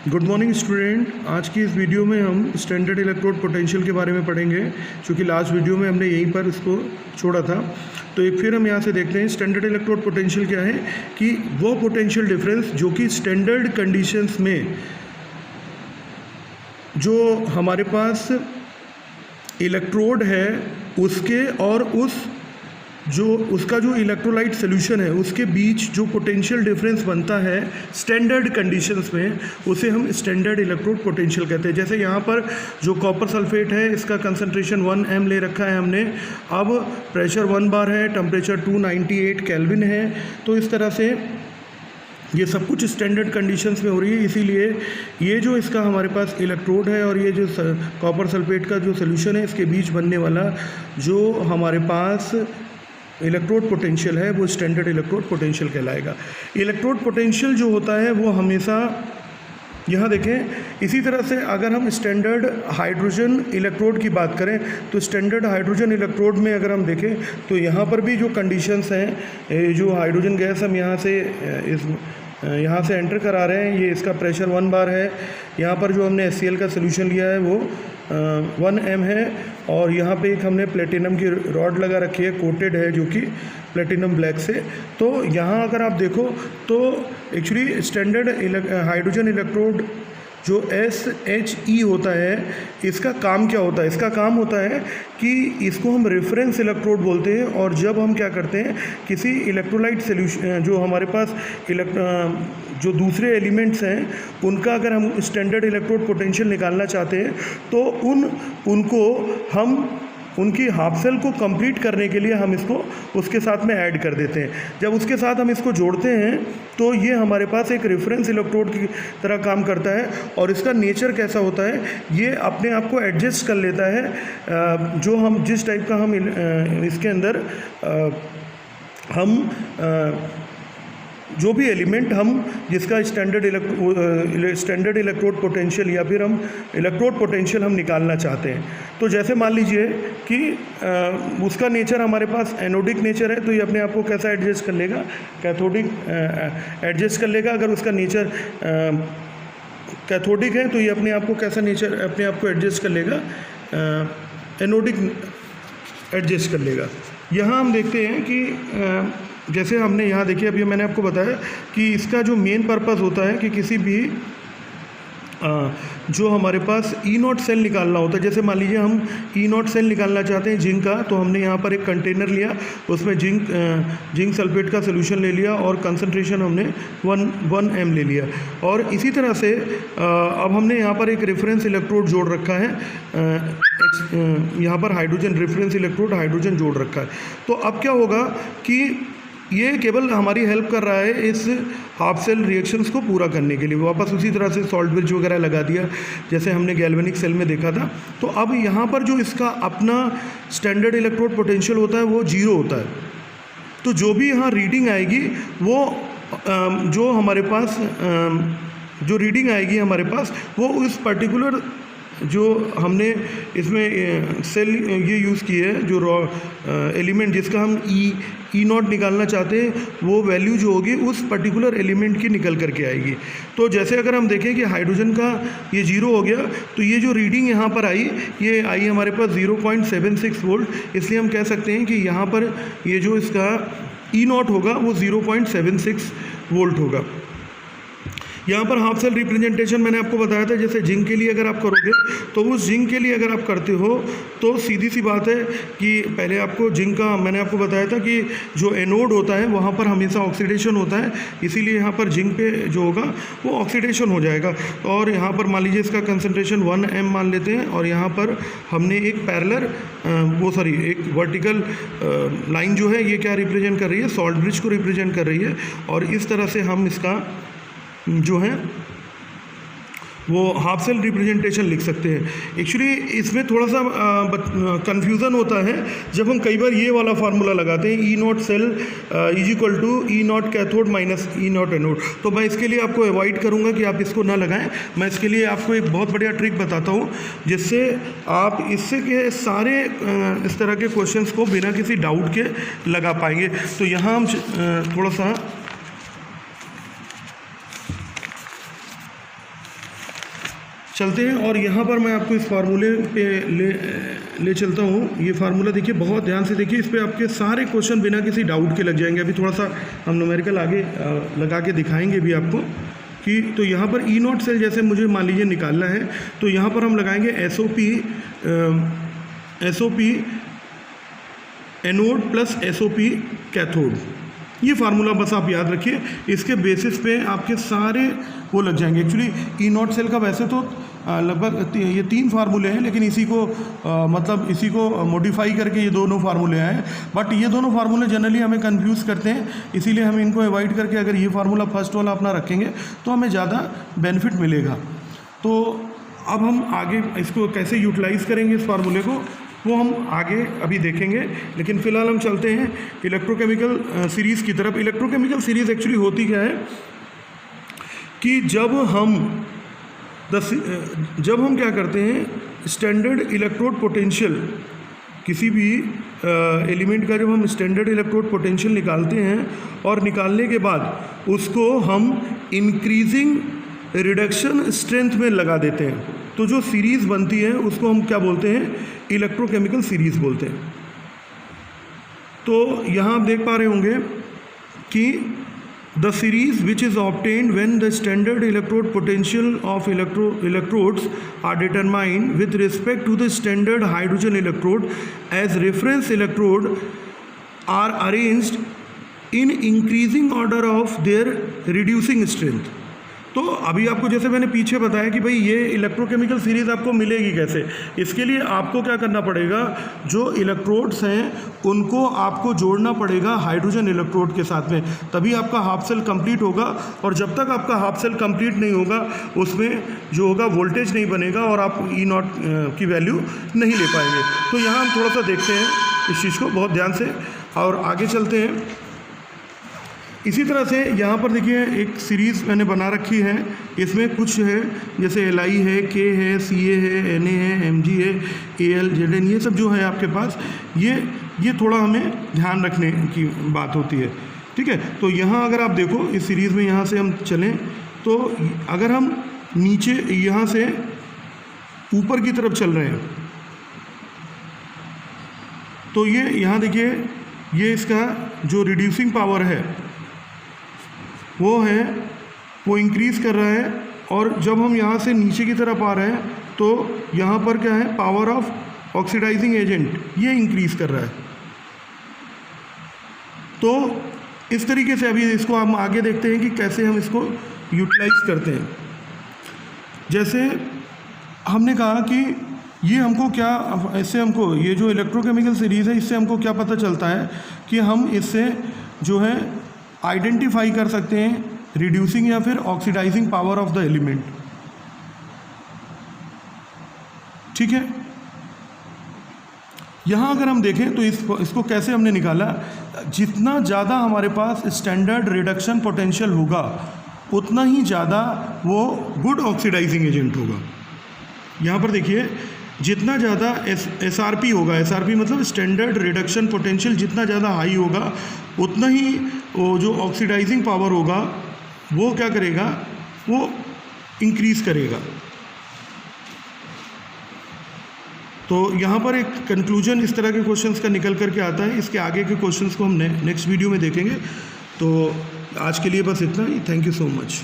Good morning student. आज की इस वीडियो में हम स्टैंडर्ड इलेक्ट्रोड पोटेंशियल के बारे में पढ़ेंगे, क्योंकि लास्ट वीडियो में हमने यहीं पर इसको छोड़ा था। तो एक फिर हम यहाँ से देखते हैं स्टैंडर्ड इलेक्ट्रोड पोटेंशियल क्या है कि वो पोटेंशियल डिफरेंस जो कि स्टैंडर्ड कंडीशंस में जो हमारे पास इलेक्ट्रोड है उसके और उसका जो इलेक्ट्रोलाइट सोल्यूशन है उसके बीच जो पोटेंशियल डिफरेंस बनता है स्टैंडर्ड कंडीशंस में, उसे हम स्टैंडर्ड इलेक्ट्रोड पोटेंशियल कहते हैं। जैसे यहाँ पर जो कॉपर सल्फेट है इसका कंसंट्रेशन 1 m ले रखा है हमने, अब प्रेशर 1 बार है, टेम्परेचर 298 केल्विन है। तो इस तरह से ये सब कुछ स्टैंडर्ड कंडीशंस में हो रही है, इसीलिए ये जो इसका हमारे पास इलेक्ट्रोड है और ये जो कॉपर सल्फेट का जो सोल्यूशन है इसके बीच बनने वाला जो हमारे पास इलेक्ट्रोड पोटेंशियल है वो स्टैंडर्ड इलेक्ट्रोड पोटेंशियल कहलाएगा। इलेक्ट्रोड पोटेंशियल जो होता है वो हमेशा, यहाँ देखें, इसी तरह से अगर हम स्टैंडर्ड हाइड्रोजन इलेक्ट्रोड की बात करें तो स्टैंडर्ड हाइड्रोजन इलेक्ट्रोड में अगर हम देखें तो यहाँ पर भी जो कंडीशंस हैं, जो हाइड्रोजन गैस हम यहाँ से एंटर करा रहे हैं, ये इसका प्रेशर 1 बार है। यहाँ पर जो हमने HCl का सोल्यूशन लिया है वो 1 m है, और यहाँ पे एक हमने प्लेटिनम की रॉड लगा रखी है, कोटेड है, जो कि प्लेटिनम ब्लैक से। तो यहाँ अगर आप देखो तो एक्चुअली स्टैंडर्ड हाइड्रोजन इलेक्ट्रोड जो SHE होता है, इसका काम क्या होता है? इसका काम होता है कि इसको हम रेफरेंस इलेक्ट्रोड बोलते हैं। और जब हम क्या करते हैं, किसी इलेक्ट्रोलाइट सोल्यूशन जो हमारे पास जो दूसरे एलिमेंट्स हैं उनका अगर हम स्टैंडर्ड इलेक्ट्रोड पोटेंशियल निकालना चाहते हैं तो उनको हम उनकी हाफ सेल को कंप्लीट करने के लिए हम इसको उसके साथ में ऐड कर देते हैं। जब उसके साथ हम इसको जोड़ते हैं तो ये हमारे पास एक रेफरेंस इलेक्ट्रोड की तरह काम करता है। और इसका नेचर कैसा होता है, ये अपने आप को एडजस्ट कर लेता है। जो हम जिस टाइप का हम इसके अंदर जो भी एलिमेंट हम जिसका स्टैंडर्ड इलेक्ट्रोड पोटेंशियल या फिर हम इलेक्ट्रोड पोटेंशियल हम निकालना चाहते हैं, तो जैसे मान लीजिए कि उसका नेचर हमारे पास एनोडिक नेचर है, तो ये अपने आप को कैसा एडजस्ट कर लेगा, कैथोडिक एडजस्ट कर लेगा। अगर उसका नेचर कैथोडिक है तो ये अपने आप को कैसा नेचर अपने आप को एडजस्ट कर लेगा, एनोडिक एडजस्ट कर लेगा। यहाँ हम देखते हैं कि जैसे हमने यहाँ देखिए, अभी मैंने आपको बताया कि इसका जो मेन पर्पस होता है कि किसी भी जो हमारे पास E0 सेल निकालना होता है, जैसे मान लीजिए हम E0 सेल निकालना चाहते हैं जिंक का, तो हमने यहाँ पर एक कंटेनर लिया, उसमें जिंक सल्फेट का सोल्यूशन ले लिया और कंसंट्रेशन हमने 1 m ले लिया। और इसी तरह से अब हमने यहाँ पर एक रेफरेंस इलेक्ट्रोड जोड़ रखा है, यहाँ पर हाइड्रोजन रेफरेंस इलेक्ट्रोड हाइड्रोजन जोड़ रखा है। तो अब क्या होगा कि ये केवल हमारी हेल्प कर रहा है इस हाफ सेल रिएक्शंस को पूरा करने के लिए। वापस उसी तरह से सॉल्ट ब्रिज वगैरह लगा दिया जैसे हमने गैल्वेनिक सेल में देखा था। तो अब यहाँ पर जो इसका अपना स्टैंडर्ड इलेक्ट्रोड पोटेंशियल होता है वो 0 होता है। तो जो भी यहाँ रीडिंग आएगी वो जो हमारे पास जो रीडिंग आएगी हमारे पास वो उस पर्टिकुलर जो हमने इसमें सेल ये यूज़ की है, जो रॉ एलिमेंट जिसका हम E0 निकालना चाहते हैं, वो वैल्यू जो होगी उस पर्टिकुलर एलिमेंट की निकल करके आएगी। तो जैसे अगर हम देखें कि हाइड्रोजन का ये 0 हो गया, तो ये जो रीडिंग यहाँ पर आई, ये आई हमारे पास 0.76 वोल्ट। इसलिए हम कह सकते हैं कि यहाँ पर ये जो इसका E0 होगा वो 0.76 वोल्ट होगा। यहाँ पर हाफ सेल रिप्रेजेंटेशन मैंने आपको बताया था, जैसे जिंक के लिए अगर आप करोगे तो उस जिंक के लिए अगर आप करते हो तो सीधी सी बात है कि पहले आपको जिंक का मैंने आपको बताया था कि जो एनोड होता है वहाँ पर हमेशा ऑक्सीडेशन होता है, इसीलिए यहाँ पर जिंक पे जो होगा वो ऑक्सीडेशन हो जाएगा। और यहाँ पर मान लीजिए इसका कंसंट्रेशन 1 m मान लेते हैं, और यहाँ पर हमने एक पैरेलल एक वर्टिकल लाइन जो है ये क्या रिप्रेजेंट कर रही है, सॉल्ट ब्रिज को रिप्रेजेंट कर रही है। और इस तरह से हम इसका जो है वो हाफ सेल रिप्रेजेंटेशन लिख सकते हैं। एक्चुअली इसमें थोड़ा सा कन्फ्यूज़न होता है जब हम कई बार ये वाला फार्मूला लगाते हैं, E0 cell = E0 cathode minus E0 anode. तो मैं इसके लिए आपको अवॉइड करूँगा कि आप इसको ना लगाएं। मैं इसके लिए आपको एक बहुत बढ़िया ट्रिक बताता हूँ जिससे आप इससे के सारे इस तरह के क्वेश्चंस को बिना किसी डाउट के लगा पाएंगे। तो यहाँ हम थोड़ा सा चलते हैं और यहाँ पर मैं आपको इस फार्मूले पे ले चलता हूँ। ये फार्मूला देखिए, बहुत ध्यान से देखिए, इस पे आपके सारे क्वेश्चन बिना किसी डाउट के लग जाएंगे। अभी थोड़ा सा हम न्यूमेरिकल आगे लगा के दिखाएंगे भी आपको कि तो यहाँ पर ई नॉट सेल जैसे मुझे मान लीजिए निकालना है, तो यहाँ पर हम लगाएंगे SOP anode plus SOP cathode. ये फार्मूला बस आप याद रखिए, इसके बेसिस पे आपके सारे वो लग जाएंगे। एक्चुअली ई नॉट सेल का वैसे तो लगभग ये 3 फार्मूले हैं, लेकिन इसी को मॉडिफाई करके ये दोनों फार्मूले हैं। बट ये दोनों फार्मूले जनरली हमें कंफ्यूज करते हैं, इसीलिए हम इनको अवॉइड करके अगर ये फार्मूला फर्स्ट वाला अपना रखेंगे तो हमें ज़्यादा बेनिफिट मिलेगा। तो अब हम आगे इसको कैसे यूटिलाइज़ करेंगे इस फार्मूले को, वो हम आगे अभी देखेंगे। लेकिन फ़िलहाल हम चलते हैं इलेक्ट्रोकेमिकल सीरीज़ की तरफ। इलेक्ट्रोकेमिकल सीरीज़ एक्चुअली होती क्या है कि जब हम क्या करते हैं, स्टैंडर्ड इलेक्ट्रोड पोटेंशियल, किसी भी एलिमेंट का जब हम स्टैंडर्ड इलेक्ट्रोड पोटेंशियल निकालते हैं और निकालने के बाद उसको हम इंक्रीजिंग रिडक्शन स्ट्रेंथ में लगा देते हैं, तो जो सीरीज़ बनती है उसको हम क्या बोलते हैं, इलेक्ट्रोकेमिकल सीरीज़ बोलते हैं। तो यहाँ आप देख पा रहे होंगे कि the series which is obtained when the standard electrode potential of electrodes are determined with respect to the standard hydrogen electrode as reference electrode are arranged in increasing order of their reducing strength। तो अभी आपको जैसे मैंने पीछे बताया कि भाई ये इलेक्ट्रोकेमिकल सीरीज़ आपको मिलेगी कैसे, इसके लिए आपको क्या करना पड़ेगा, जो इलेक्ट्रोड्स हैं उनको आपको जोड़ना पड़ेगा हाइड्रोजन इलेक्ट्रोड के साथ में, तभी आपका हाफ सेल कंप्लीट होगा। और जब तक आपका हाफ सेल कंप्लीट नहीं होगा उसमें जो होगा वोल्टेज नहीं बनेगा और आप ई नॉट की वैल्यू नहीं ले पाएंगे। तो यहाँ हम थोड़ा सा देखते हैं इस चीज़ को बहुत ध्यान से और आगे चलते हैं। इसी तरह से यहाँ पर देखिए एक सीरीज़ मैंने बना रखी है, इसमें कुछ है जैसे Li है, K है, Ca है, Na है, Mg है, Al, Zn, ये सब जो है आपके पास, ये थोड़ा हमें ध्यान रखने की बात होती है, ठीक है। तो यहाँ अगर आप देखो इस सीरीज़ में, यहाँ से हम चलें तो अगर हम नीचे यहाँ से ऊपर की तरफ चल रहे हैं तो ये यहाँ देखिए, ये इसका जो रिड्यूसिंग पावर है वो इंक्रीज़ कर रहा है। और जब हम यहाँ से नीचे की तरफ आ रहे हैं तो यहाँ पर क्या है, पावर ऑफ ऑक्सीडाइजिंग एजेंट ये इंक्रीज़ कर रहा है। तो इस तरीके से अभी इसको हम आगे देखते हैं कि कैसे हम इसको यूटिलाइज करते हैं। जैसे हमने कहा कि ये हमको क्या, इससे हमको ये जो इलेक्ट्रोकेमिकल सीरीज़ है इससे हमको क्या पता चलता है कि हम इससे जो है आइडेंटिफाई कर सकते हैं रिड्यूसिंग या फिर oxidising power of the element, ठीक है। यहाँ अगर हम देखें तो इसको कैसे हमने निकाला, जितना ज़्यादा हमारे पास स्टैंडर्ड रिडक्शन पोटेंशियल होगा उतना ही ज़्यादा वो गुड ऑक्सीडाइजिंग एजेंट होगा। यहाँ पर देखिए, जितना ज़्यादा SRP होगा, SRP मतलब स्टैंडर्ड रिडक्शन पोटेंशियल जितना ज़्यादा हाई होगा उतना ही वो जो ऑक्सीडाइजिंग पावर होगा वो क्या करेगा, वो इंक्रीज़ करेगा। तो यहाँ पर एक कंक्लूजन इस तरह के क्वेश्चंस का निकल करके आता है। इसके आगे के क्वेश्चंस को हम नेक्स्ट वीडियो में देखेंगे। तो आज के लिए बस इतना ही। Thank you so much.